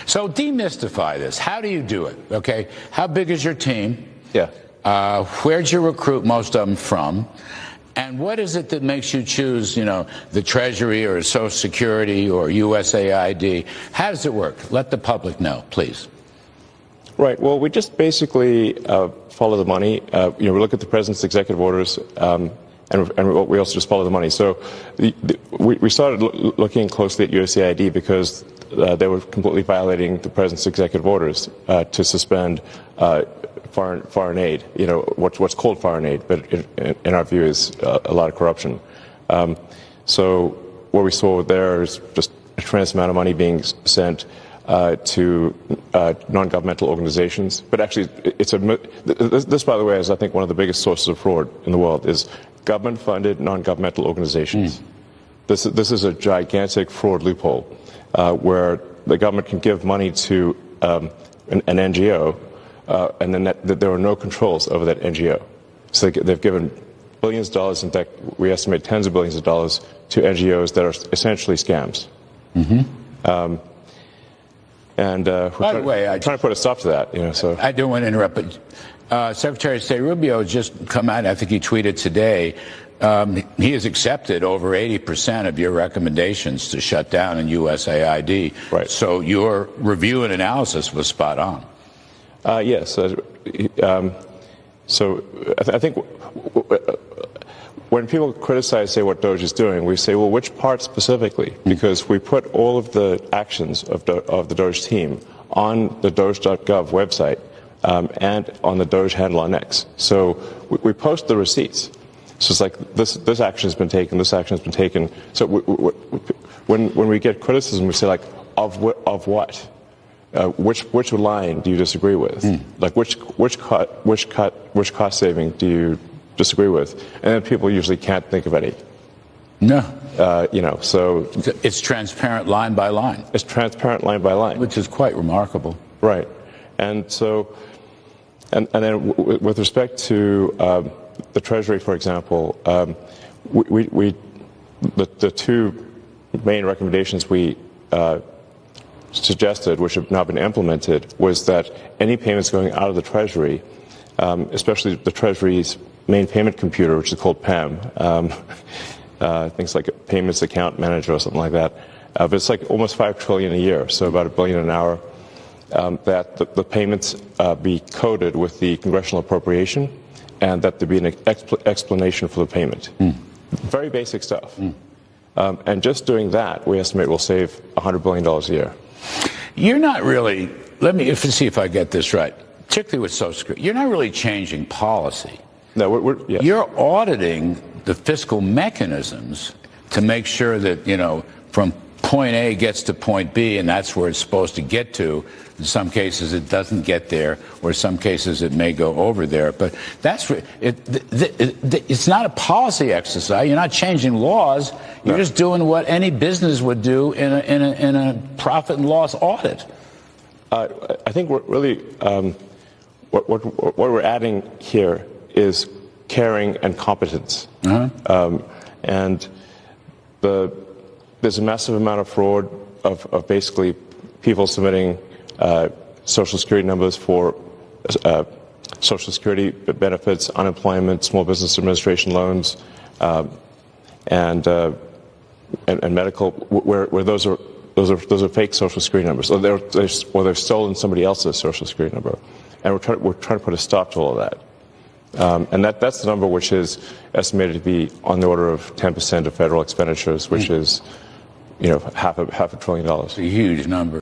So demystify this. How do you do it? Okay, how big is your team? Yeah. Where'd you recruit most of them from? And what is it that makes you choose, the Treasury or Social Security or USAID? How does it work? Let the public know, please. Right. Well, we just basically follow the money. We look at the president's executive orders, and we also just follow the money. So we started looking closely at USAID because they were completely violating the president's executive orders to suspend foreign aid. What's called foreign aid, but in our view is a lot of corruption. So what we saw there is just a tremendous amount of money being sent to non-governmental organizations. But actually, this, by the way, is I think one of the biggest sources of fraud in the world is government-funded non-governmental organizations. This is a gigantic fraud loophole where the government can give money to an NGO, and then there are no controls over that NGO. So they've given billions of dollars, in fact, we estimate tens of billions of dollars to NGOs that are essentially scams. And by the way, trying to put a stop to that. So I don't want to interrupt, but Secretary of State Rubio has just come out. I think he tweeted today. He has accepted over 80% of your recommendations to shut down in USAID. Right. So your review and analysis was spot on. Yes. So I think when people criticize, say, what DOGE is doing, we say, well, which part specifically? Because we put all of the actions of the DOGE team on the doge.gov website and on the DOGE handle on X. So we post the receipts. So it's like this action has been taken, this action has been taken. So when we get criticism, we say, like, of what? Which line do you disagree with? Like which cost saving do you disagree with? And then people usually can't think of any. No. So it's transparent line by line. It's transparent line by line, which is quite remarkable. Right. And so, and then with respect to the Treasury, for example, the two main recommendations we suggested, which have now been implemented, was that any payments going out of the Treasury, especially the Treasury's main payment computer, which is called PAM, things like a payments account manager or something like that, but it's like almost $5 trillion a year, so about $1 billion an hour, that the payments be coded with the congressional appropriation, and that there be an explanation for the payment. Very basic stuff. And just doing that, we estimate will save $100 billion a year. You're not really, let me see if I get this right, particularly with Social Security, you're not really changing policy. No, yes. You're auditing the fiscal mechanisms to make sure that, from point A gets to point B, and that's where it's supposed to get to. In some cases, it doesn't get there, or in some cases, it may go over there. But that's it's not a policy exercise. You're not changing laws. You're just doing what any business would do in a profit and loss audit. I think we're really what we're adding here is caring and competence. And there's a massive amount of fraud of basically people submitting Social Security numbers for Social Security benefits, unemployment, small business administration loans, and medical, where those are fake Social Security numbers, or they've stolen somebody else's Social Security number, and we're trying to put a stop to all of that. And that's the number which is estimated to be on the order of 10% of federal expenditures, which is, $500 billion. It's a huge number.